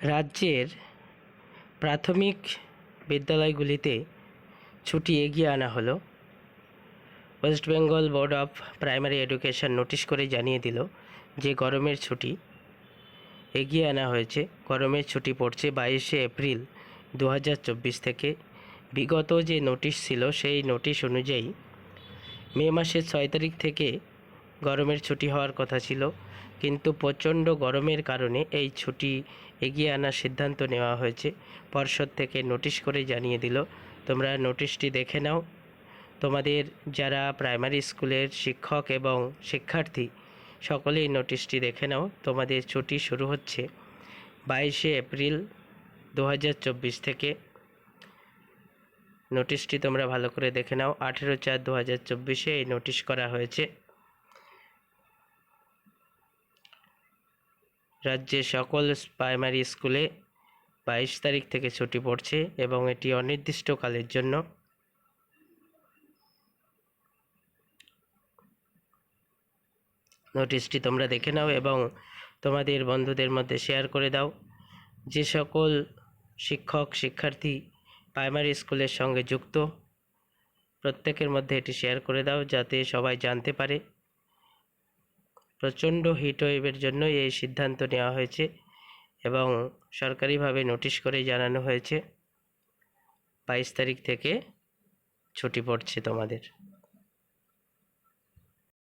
রাজ্যের প্রাথমিক বিদ্যালয়গুলিতে ছুটি এগিয়ে আনা হলো। West Bengal board of primary education notice করে জানিয়ে দিল যে গরমের ছুটি এগিয়ে আনা হয়েছে। গরমের ছুটি পড়ছে 22শে এপ্রিল 2024 থেকে। বিগত যে নোটিশ ছিল সেই নোটিশ অনুযায়ী মে মাসের 6 তারিখ থেকে গরমের ছুটি হওয়ার কথা ছিল, কিন্তু প্রচণ্ড গরমের কারণে এই ছুটি এগিয়ে আনার সিদ্ধান্ত নেওয়া হয়েছে। পর্ষদ থেকে নোটিশ করে জানিয়ে দিল। তোমরা নোটিশটি দেখে নাও। তোমাদের যারা প্রাইমারি স্কুলের শিক্ষক এবং শিক্ষার্থী সকলেই নোটিশটি দেখে নাও। তোমাদের ছুটি শুরু হচ্ছে 22শে এপ্রিল 2024 থেকে। নোটিশটি তোমরা ভালো করে দেখে নাও। 18/4/2024 এই নোটিশ করা হয়েছে। রাজ্যের সকল প্রাইমারি স্কুলে 22 তারিখ থেকে ছুটি পড়ছে এবং এটি অনির্দিষ্টকালের জন্য। নোটিশটি তোমরা দেখে নাও এবং তোমাদের বন্ধুদের মধ্যে শেয়ার করে দাও। যে সকল শিক্ষক শিক্ষার্থী প্রাইমারি স্কুলের সঙ্গে যুক্ত প্রত্যেকের মধ্যে এটি শেয়ার করে দাও, যাতে সবাই জানতে পারে। প্রচণ্ড হিটওয়েভের জন্য এই সিদ্ধান্ত নেওয়া হয়েছে এবং সরকারিভাবে নোটিশ করে জানানো হয়েছে 22 তারিখ থেকে ছুটি পড়ছে তোমাদের।